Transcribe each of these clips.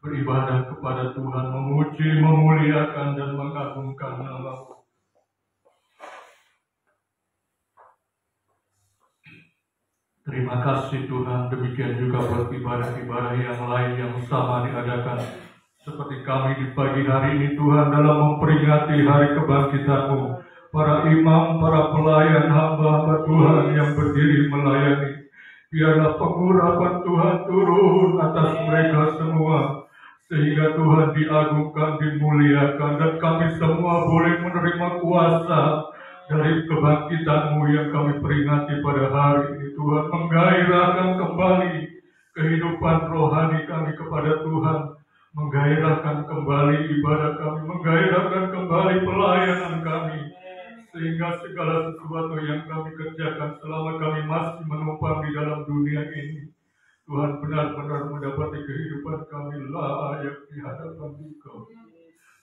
beribadah kepada Tuhan, memuji, memuliakan, dan mengagungkan nama-Mu. Terima kasih Tuhan, demikian juga buat ibadah-ibadah yang lain yang sama diadakan. Seperti kami di pagi hari ini Tuhan dalam memperingati hari kebangkitan-Mu. Para imam, para pelayan, hamba-hamba Tuhan yang berdiri melayani. Biarlah pengurapan Tuhan turun atas mereka semua. Sehingga Tuhan diagungkan, dimuliakan, dan kami semua boleh menerima kuasa dari kebangkitan-Mu yang kami peringati pada hari ini. Tuhan, menggairahkan kembali kehidupan rohani kami kepada Tuhan, menggairahkan kembali ibadah kami, menggairahkan kembali pelayanan kami, sehingga segala sesuatu yang kami kerjakan selama kami masih menumpang di dalam dunia ini, Tuhan benar-benar mendapati kehidupan kami layak di hadapan Engkau.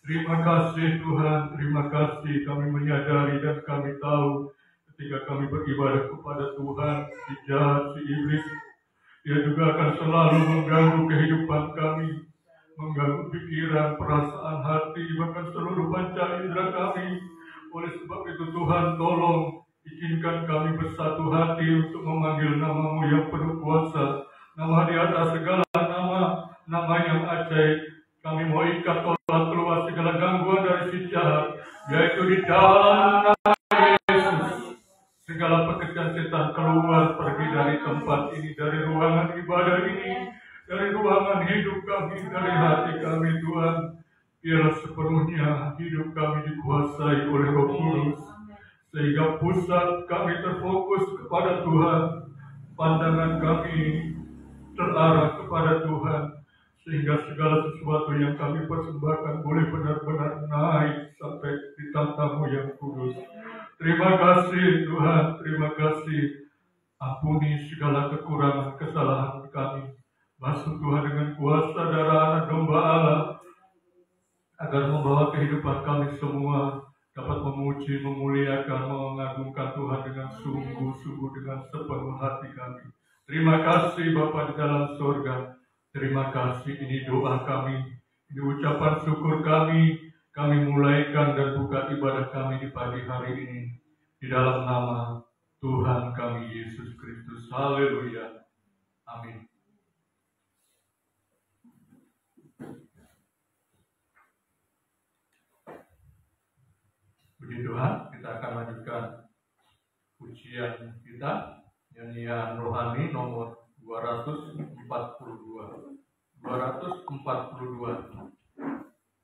Terima kasih Tuhan, terima kasih kami menyadari dan kami tahu ketika kami beribadah kepada Tuhan, si jahat, si iblis, dia juga akan selalu mengganggu kehidupan kami, mengganggu pikiran, perasaan hati, bahkan seluruh panca indera kami. Oleh sebab itu Tuhan, tolong izinkan kami bersatu hati untuk memanggil nama-Mu yang penuh kuasa, nama di atas segala nama, nama yang ajaib. Kami mau ikat tolak keluar segala gangguan dari si jahat, yaitu di dalam nama Yesus. Segala pekerjaan setan keluar, pergi dari tempat ini, dari ruangan ibadah ini, dari ruangan hidup kami, dari hati kami Tuhan. Biarlah sepenuhnya hidup kami dikuasai oleh Roh Kudus, sehingga pusat kami terfokus kepada Tuhan, pandangan kami terarah kepada Tuhan, sehingga segala sesuatu yang kami persembahkan boleh benar-benar naik sampai di tahta-Mu yang kudus. Terima kasih Tuhan, terima kasih. Ampuni segala kekurangan kesalahan kami. Basuh Tuhan dengan kuasa darah Anak Domba Allah, agar membawa kehidupan kami semua dapat memuji, memuliakan, mengagungkan Tuhan dengan sungguh-sungguh, dengan sepenuh hati kami. Terima kasih Bapa di dalam surga. Terima kasih, ini doa kami, ini ucapan syukur kami mulaikan dan buka ibadah kami di pagi hari ini. Di dalam nama Tuhan kami Yesus Kristus. Haleluya. Amin. Puji Tuhan, kita akan lanjutkan pujian kita, nyanyian rohani nomor 242.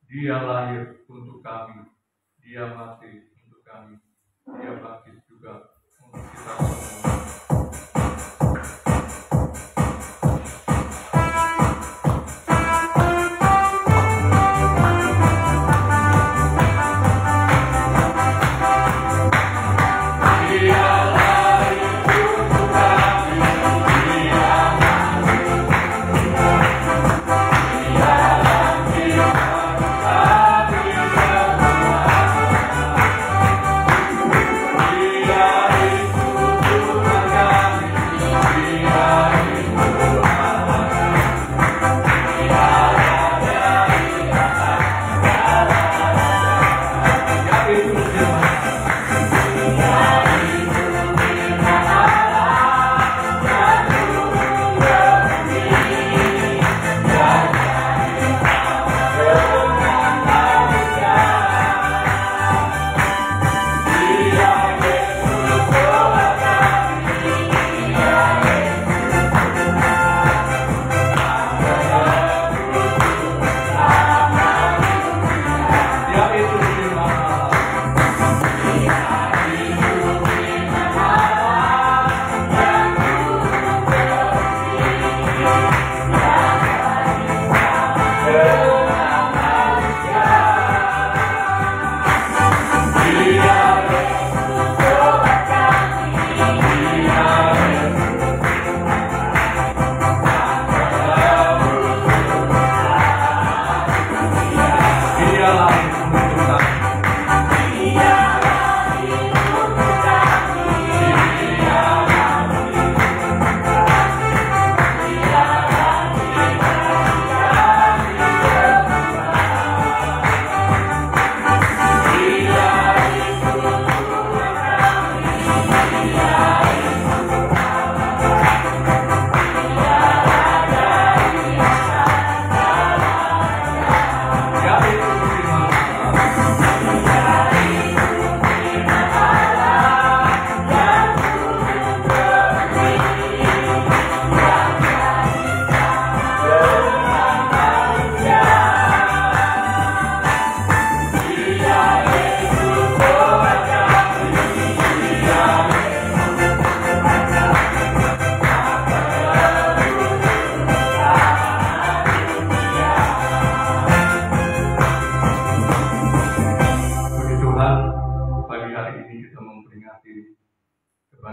Dia lahir untuk kami, Dia mati untuk kami, Dia bangkit juga untuk kita semua. Dia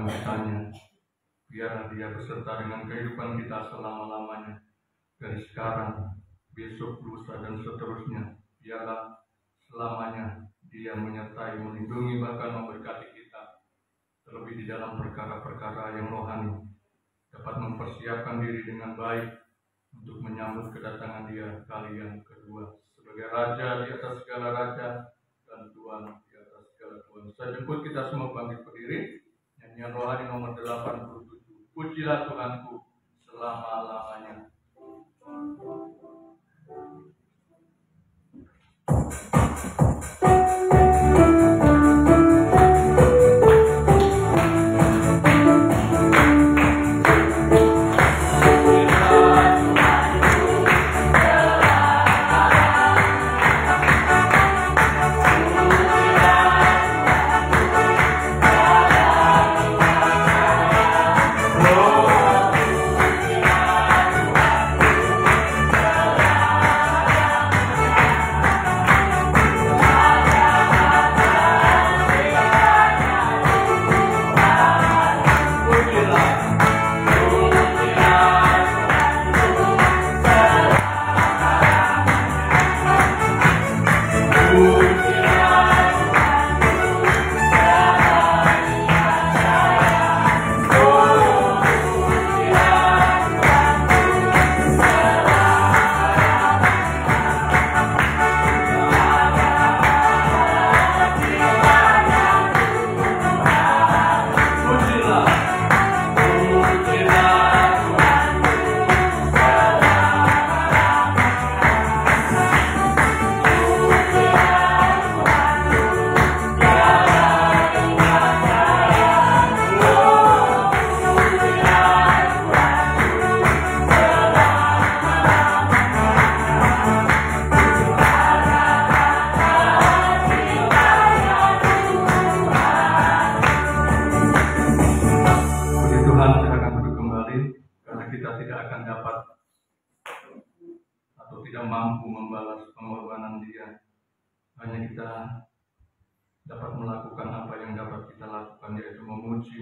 kebangkitannya. Biarlah dia beserta dengan kehidupan kita selama-lamanya, dari sekarang, besok, lusa, dan seterusnya. Biarlah selamanya dia menyertai, melindungi, bahkan memberkati kita, terlebih di dalam perkara-perkara yang rohani, dapat mempersiapkan diri dengan baik untuk menyambut kedatangan dia kali yang kedua sebagai Raja di atas segala Raja dan Tuhan di atas segala Tuhan. Saya jemput kita semua bangkit berdiri. Nyanyian rohani nomor 87. Pujilah Tuhanku selama-lamanya.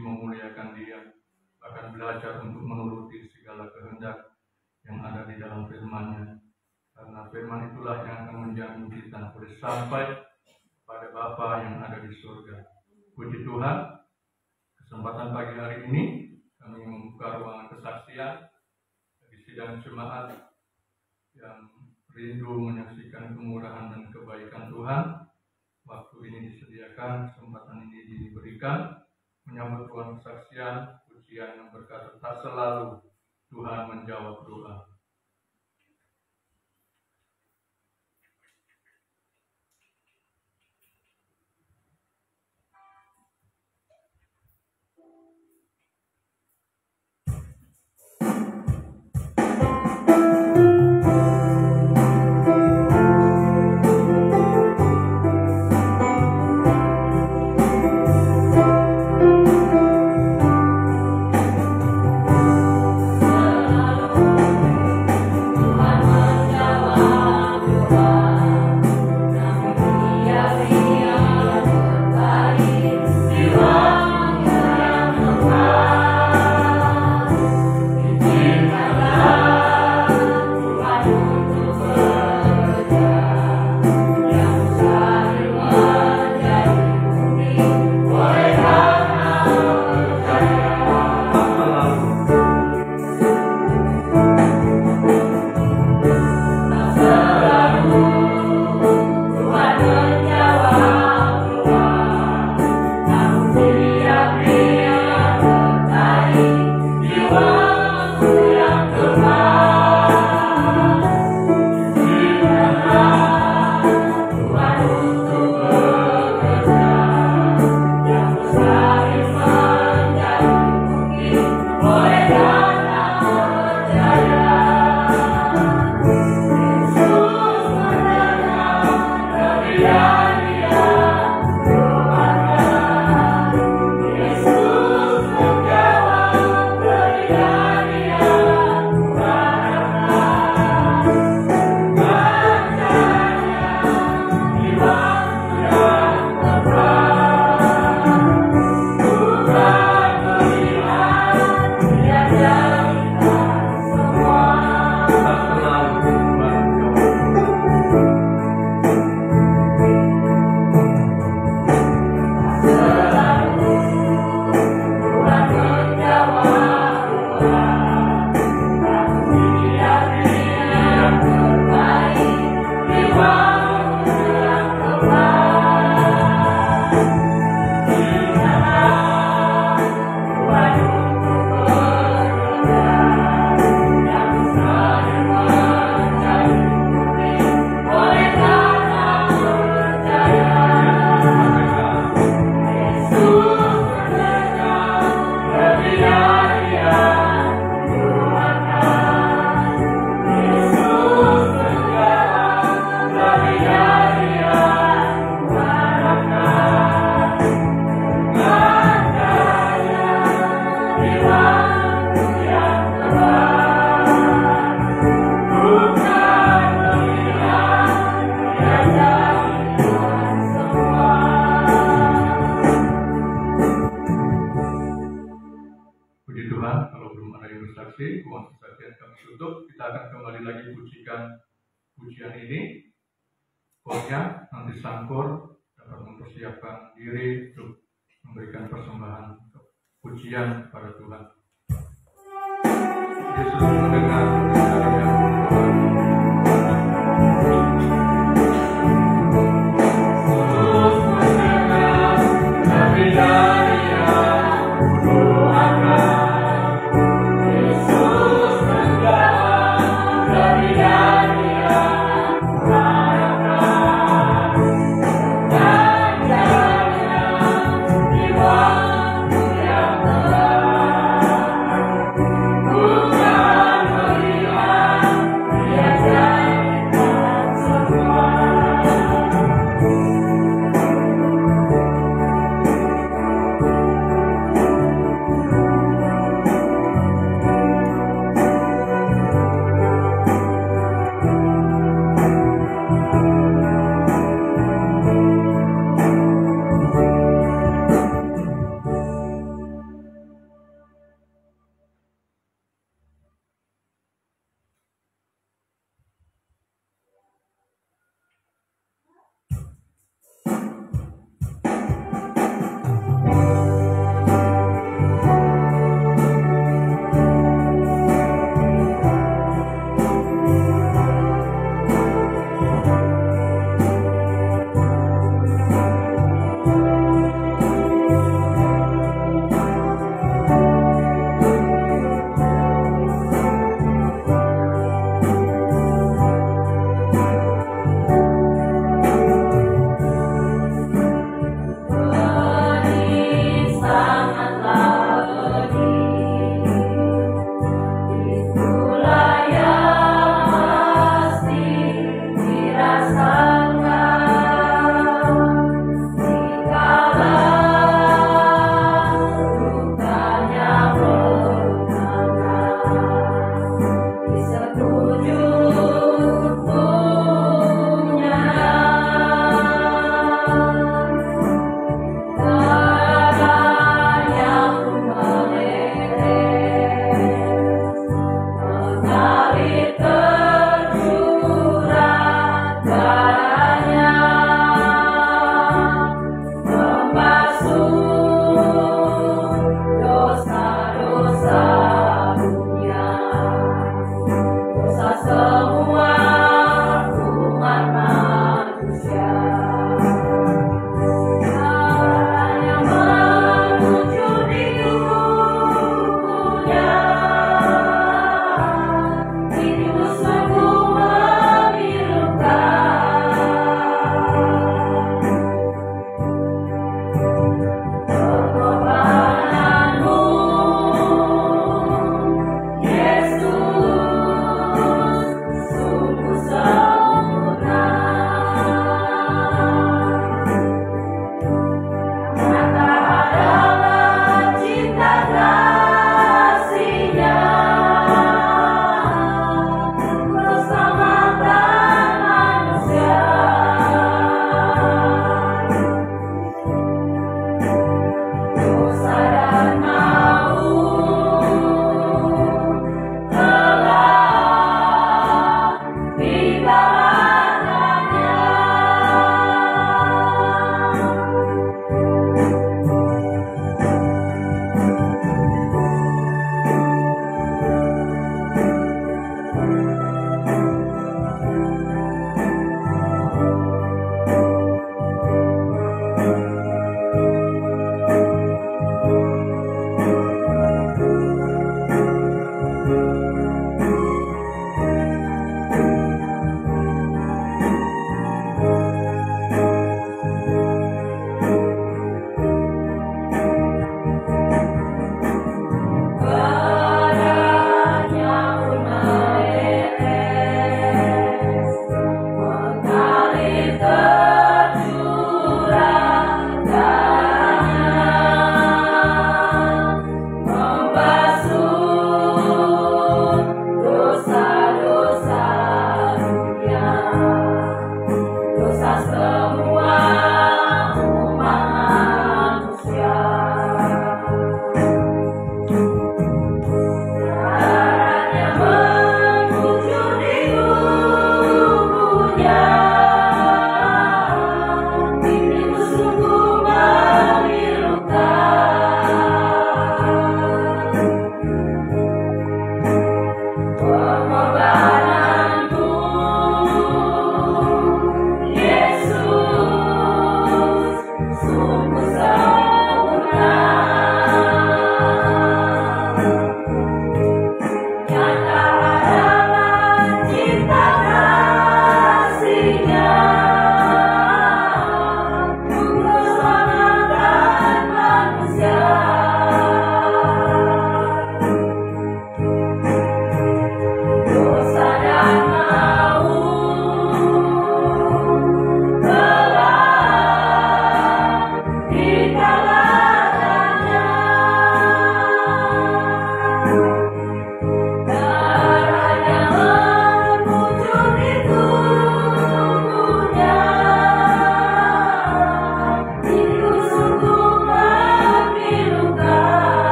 Memuliakan dia, bahkan belajar untuk menuruti segala kehendak yang ada di dalam firman-Nya. Karena firman itulah yang akan menjamin kita boleh sampai pada Bapa yang ada di surga. Puji Tuhan, kesempatan pagi hari ini kami membuka ruangan kesaksian di sidang jemaat yang rindu menyaksikan kemurahan dan kebaikan Tuhan. Waktu ini disediakan, kesempatan ini diberikan menyambut ruang kesaksian, pujian yang berkata tak selalu Tuhan menjawab doa. sekali lagi pujikan pujian ini. Pokoknya nanti Sangkur dapat mempersiapkan diri untuk memberikan persembahan pujian pada Tuhan. Yesus mendengar pengajian Tuhan. Yesus mendengar kami dari yang kudoakan. Yesus menjawab kami dari yang kuharapkan. Dan jalan di waktu yang telah bukan melihat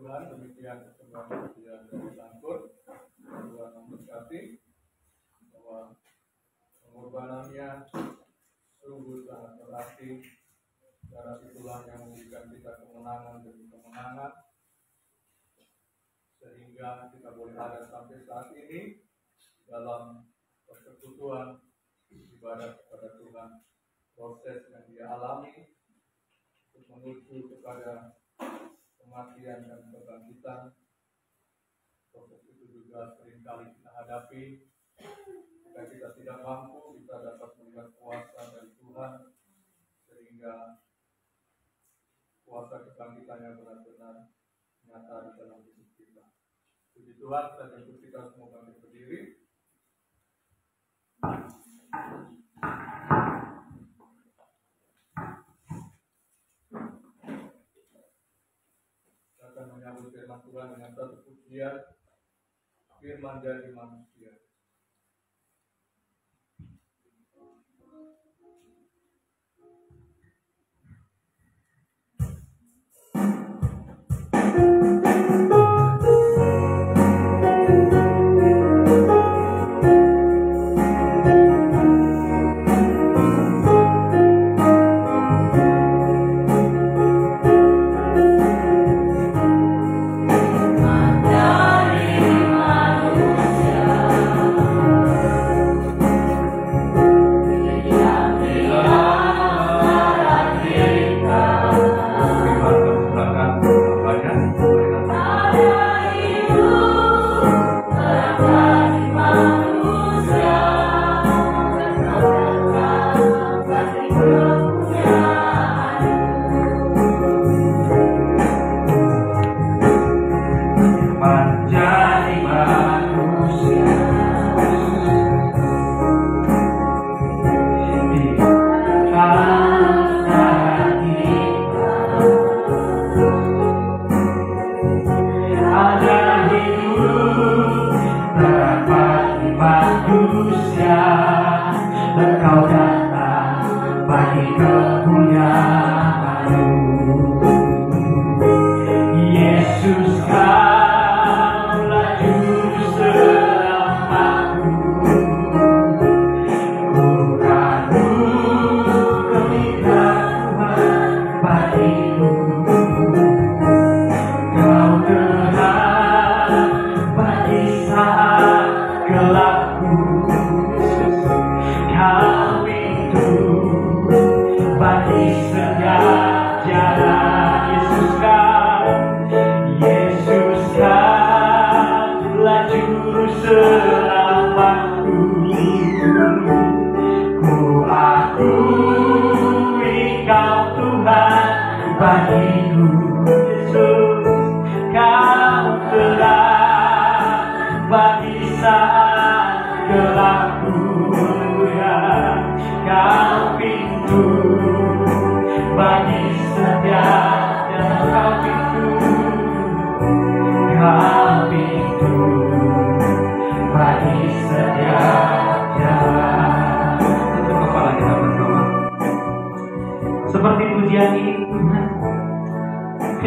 Tuhan, demikian pertemuan yang berlangsung. Tuhan memberkati bahwa pengorbanannya sungguh sangat berarti. Karena itulah yang memberikan kita kemenangan demi kemenangan, sehingga kita boleh ada sampai saat ini dalam persekutuan ibadah kepada Tuhan. Proses yang dia alami untuk menuju kepada kematian dan kebangkitan, proses itu juga seringkali kita hadapi. Jika kita tidak mampu, kita dapat melihat kuasa dari Tuhan, sehingga kuasa kebangkitannya benar-benar nyata di dalam hidup kita. Puji Tuhan, saya jemput kita semua bangkit berdiri. Kita akan menyambut firman Tuhan dengan satu pujian, firman dari manusia.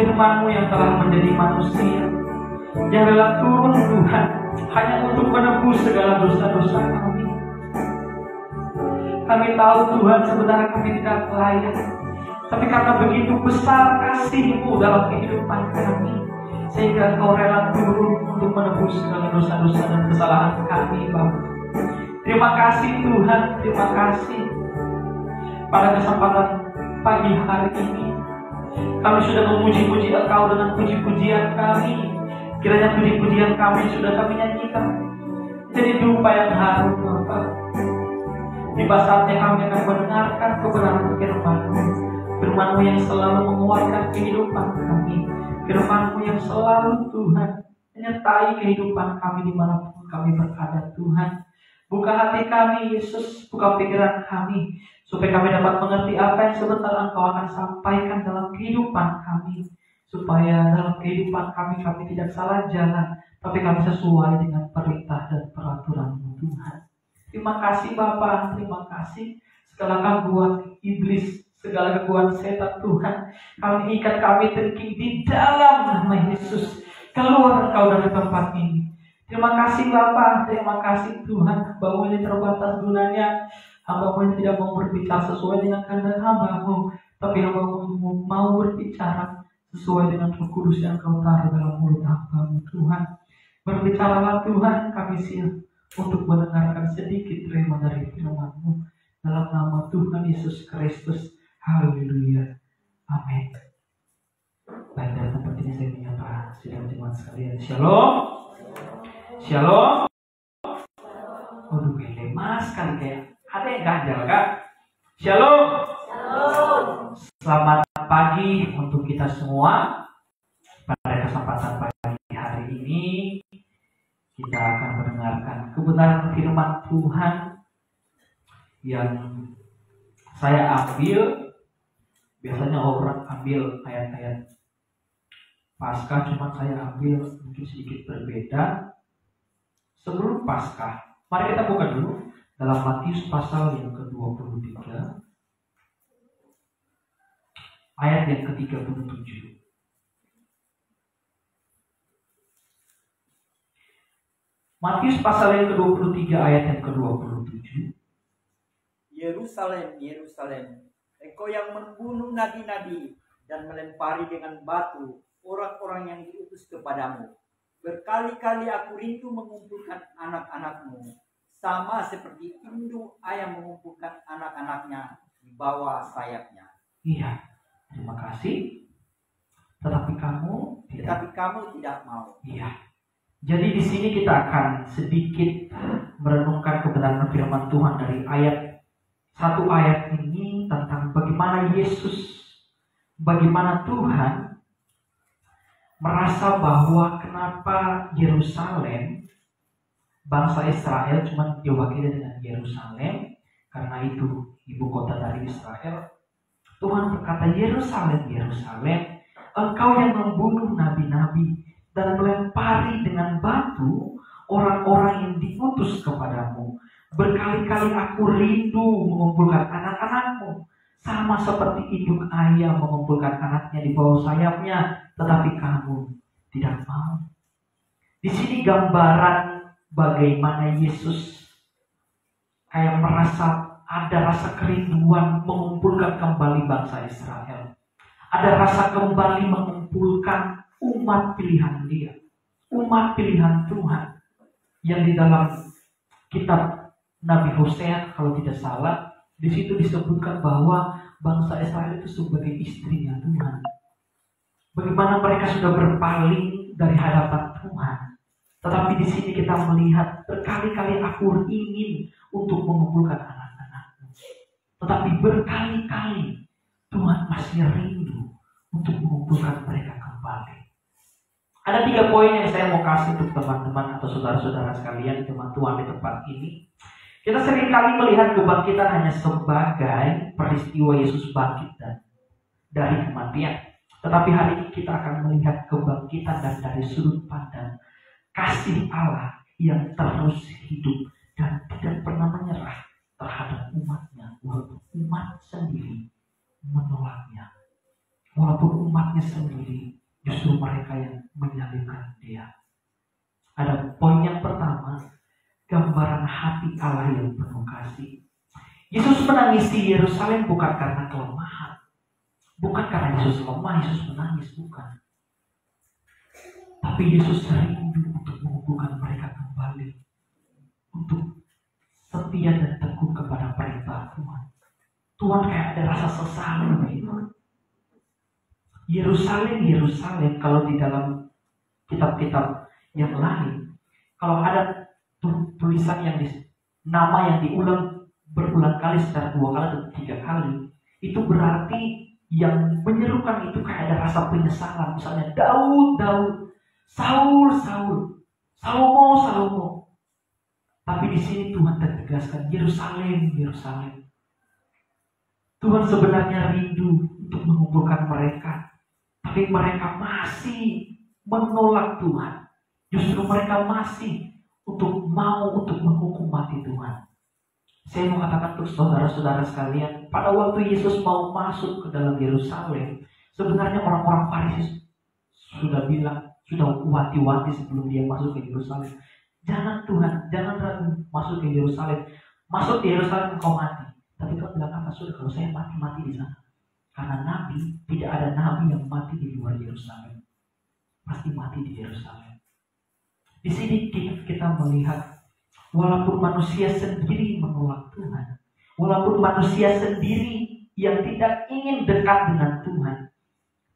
Firman-Mu yang telah menjadi manusia, yang rela turun Tuhan hanya untuk menebus segala dosa-dosa kami. Kami tahu Tuhan sebenarnya kami tidak layak, tapi karena begitu besar kasih-Mu dalam kehidupan kami, sehingga Engkau rela turun untuk menebus segala dosa-dosa dan kesalahan kami, Bapa. Terima kasih Tuhan, terima kasih. Pada kesempatan pagi hari ini, kami sudah memuji-puji Engkau dengan puji-pujian kami. Kiranya puji-pujian kami sudah kami nyanyikan jadi dupa yang harum, Bapa. Tiba saatnya kami akan mendengarkan kebenaran firman-Mu, firman-Mu yang selalu menguatkan kehidupan kami, firman-Mu yang selalu Tuhan menyertai kehidupan kami dimanapun kami berada. Tuhan, buka hati kami Yesus, buka pikiran kami, supaya kami dapat mengerti apa yang sebentar Engkau akan sampaikan dalam kehidupan kami, supaya dalam kehidupan kami tidak salah jalan, tapi kami sesuai dengan perintah dan peraturan-Mu, Tuhan. Terima kasih Bapa, terima kasih. Segala gangguan iblis, segala gangguan setan Tuhan. Kami ikat, kami terking di dalam nama Yesus. Keluar Engkau dari tempat ini. Terima kasih Bapa, terima kasih Tuhan, bahwa ini terbatas gunanya. Hamba-Mu ini tidak mau berbicara sesuai dengan kehendak Hamba-Mu, tapi Hamba-Mu mau berbicara sesuai dengan Roh Kudus yang Kau taruh dalam mulut Hamba-Mu Tuhan. Berbicaralah Tuhan, kami siap untuk mendengarkan sedikit rema dari firman-Mu. Dalam nama Tuhan Yesus Kristus. Haleluya. Amin. Baik, dari tempat ini saya menyapa sidang jemaat sekalian. Shalom. Shalom. Waduh, lemas sekali kayak ada yang ganjal kak. Shalom. Shalom. Selamat pagi untuk kita semua. Pada kesempatan pagi hari ini kita akan mendengarkan kebenaran firman Tuhan yang saya ambil. Biasanya orang ambil ayat-ayat Paskah, cuma saya ambil mungkin sedikit berbeda. Sebelum Paskah, mari kita buka dulu dalam Matius pasal yang ke-23 ayat yang ke-37. Matius pasal yang ke-23 ayat yang ke-27. Yerusalem, Yerusalem, engkau yang membunuh nabi-nabi dan melempari dengan batu orang-orang yang diutus kepadamu. Berkali-kali aku rindu mengumpulkan anak-anakmu, sama seperti induk ayam mengumpulkan anak-anaknya di bawah sayapnya. Iya, terima kasih. Tetapi kamu tidak mau. Iya. Jadi di sini kita akan sedikit merenungkan kebenaran firman Tuhan dari satu ayat ini tentang bagaimana Yesus, bagaimana Tuhan merasa bahwa kenapa Yerusalem, bangsa Israel cuma diwakili dengan Yerusalem karena itu ibu kota dari Israel. Tuhan berkata, Yerusalem, Yerusalem, engkau yang membunuh nabi-nabi dan melempari dengan batu orang-orang yang diutus kepadamu. Berkali-kali aku rindu mengumpulkan anak-anakmu, sama seperti induk ayam mengumpulkan anaknya di bawah sayapnya, tetapi kamu tidak mau. Di sini gambaran bagaimana Yesus kayak merasa ada rasa kerinduan mengumpulkan kembali bangsa Israel. Ada rasa kembali mengumpulkan umat pilihan Dia, umat pilihan Tuhan, yang di dalam kitab Nabi Hosea kalau tidak salah, di situ disebutkan bahwa bangsa Israel itu sebagai istrinya Tuhan. Bagaimana mereka sudah berpaling dari hadapan Tuhan. Tetapi di sini kita melihat berkali-kali aku ingin untuk mengumpulkan anak-anakmu. Tetapi berkali-kali Tuhan masih rindu untuk mengumpulkan mereka kembali. Ada 3 poin yang saya mau kasih untuk teman-teman atau saudara-saudara sekalian, teman Tuhan di tempat ini. Kita seringkali melihat kebangkitan hanya sebagai peristiwa Yesus bangkit dari kematian. Tetapi hari ini kita akan melihat kebangkitan dan dari sudut pandang kasih Allah yang terus hidup dan tidak pernah menyerah terhadap umatnya. Walaupun umat sendiri menolaknya. Walaupun umatnya sendiri justru mereka yang menyalibkan Dia. Ada poin yang pertama, gambaran hati Allah yang penuh kasih. Yesus menangisi Yerusalem bukan karena kelemahan. Bukan karena Yesus lemah, Yesus menangis, bukan. Tapi Yesus rindu untuk mengumpulkan mereka kembali. Untuk setia dan teguh kepada perintah Tuhan. Tuhan kayak ada rasa sesal gitu. Yerusalem, Yerusalem, kalau di dalam kitab-kitab yang lain, kalau ada tulisan yang nama yang diulang berulang kali secara 2 kali atau 3 kali, itu berarti yang menyerukan itu kayak ada rasa penyesalan. Misalnya Daud, Saul, Salomo. Tapi di sini Tuhan tegaskan Yerusalem, Yerusalem. Tuhan sebenarnya rindu untuk mengumpulkan mereka, tapi mereka masih menolak Tuhan. Justru mereka masih untuk menghukum mati Tuhan. Saya mau katakan untuk saudara-saudara sekalian, pada waktu Yesus mau masuk ke dalam Yerusalem, sebenarnya orang-orang Farisi sudah bilang, sudah wanti-wanti sebelum dia masuk ke Yerusalem. Jangan Tuhan, jangan ragu masuk ke Yerusalem. Masuk ke Yerusalem engkau mati. Tapi Tuhan bilang apa? Sudah, kalau saya mati di sana. Karena nabi, tidak ada nabi yang mati di luar Yerusalem. Pasti mati di Yerusalem. Di sini kita melihat walaupun manusia sendiri menolak Tuhan, walaupun manusia sendiri yang tidak ingin dekat dengan Tuhan,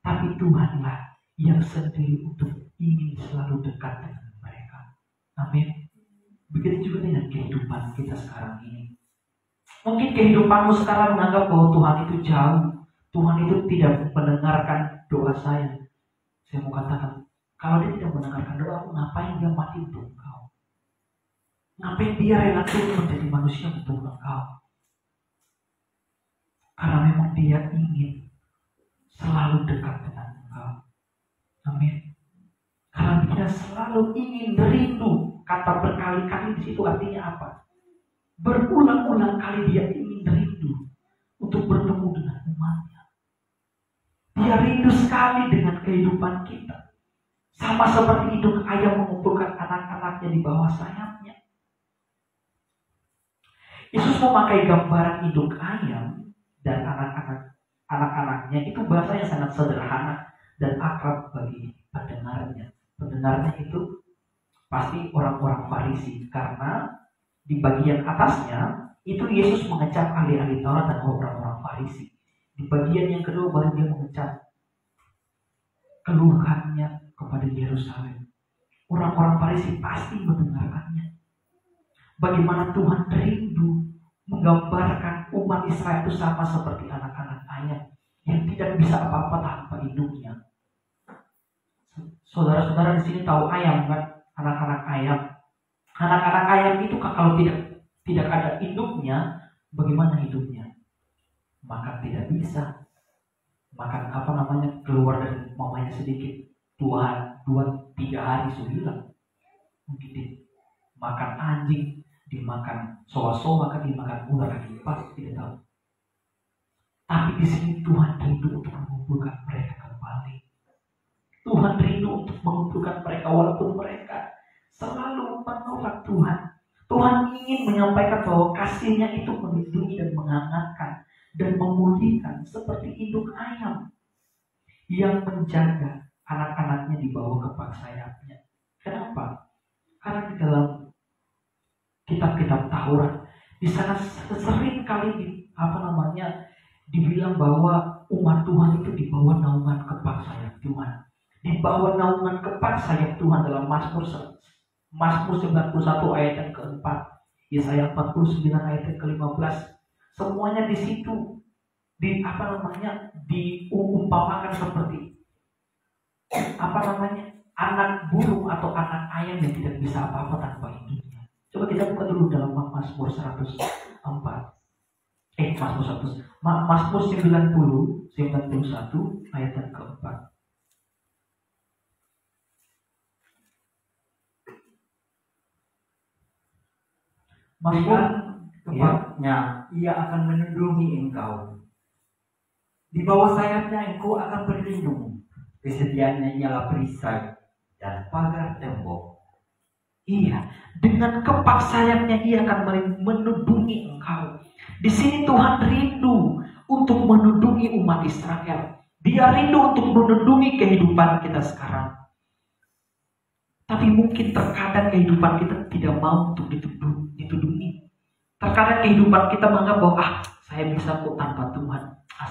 tapi Tuhanlah yang sendiri untuk ingin selalu dekat dengan mereka. Amin. Begitu juga dengan kehidupan kita sekarang ini. Mungkin kehidupanmu sekarang menganggap bahwa Tuhan itu jauh, Tuhan itu tidak mendengarkan doa saya. Saya mau katakan, kalau dia tidak mendengarkan doa, ngapain dia mati untuk engkau? Ngapain dia rela turun menjadi manusia untuk engkau? Karena memang dia ingin selalu dekat dengan engkau. Amin. Karena dia selalu ingin rindu. Kata berkali-kali di situ artinya apa? Berulang-ulang kali dia ingin rindu untuk bertemu dengan umatnya. Dia rindu sekali dengan kehidupan kita. Sama seperti induk ayam mengumpulkan anak-anaknya di bawah sayapnya. Yesus memakai gambaran induk ayam dan anak-anaknya, itu bahasa yang sangat sederhana dan akrab bagi pendengarnya. Pendengarnya itu pasti orang-orang Farisi, karena di bagian atasnya itu Yesus mengecap ahli-ahli Taurat dan orang-orang Farisi. Di bagian yang kedua baru dia mengecap keluhannya kepada Yerusalem. Orang-orang Farisi pasti mendengarkannya. Bagaimana Tuhan rindu menggambarkan umat Israel itu sama seperti anak-anak ayam yang tidak bisa apa-apa tanpa induknya. Saudara-saudara di sini tahu ayam kan? Anak-anak ayam. Anak-anak ayam itu kalau tidak ada induknya, bagaimana hidupnya? Makan tidak bisa. Makan keluar dari mamanya sedikit, 2-3 hari sudah hilang. Mungkin makan anjing, dimakan soa-soa, kan dimakan ular lagi, pasti tidak tahu. Tapi di sini Tuhan rindu untuk mengumpulkan mereka kembali. Tuhan rindu untuk mengumpulkan mereka walaupun mereka selalu menolak Tuhan. Tuhan ingin menyampaikan bahwa kasih-Nya itu melindungi dan menghangatkan dan memulihkan seperti induk ayam yang menjaga anak-anaknya di bawah kepak sayapnya. Kenapa? Karena di dalam kitab-kitab Taurat di sana sering kali dibilang bahwa umat Tuhan itu di bawah naungan kepak sayap Tuhan. Di bawah naungan kepak sayap Tuhan dalam Mazmur 91 ayat yang keempat, Yesaya 49 ayat yang ke-15. Semuanya di situ diumpamakan seperti anak burung atau anak ayam yang tidak bisa apa-apa tanpa induknya. Coba kita buka dulu dalam Mazmur 91 ayat yang keempat. Kepaknya ia akan melindungi engkau. Di bawah sayapnya engkau akan berlindung. Kesediaannya ialah perisai dan pagar tembok. Iya, dengan kepak sayapnya ia akan menudungi engkau. Di sini Tuhan rindu untuk menudungi umat Israel. Dia rindu untuk menudungi kehidupan kita sekarang. Tapi mungkin terkadang kehidupan kita tidak mau untuk ditudungi. Terkadang kehidupan kita menganggap bahwa saya bisa kok tanpa Tuhan.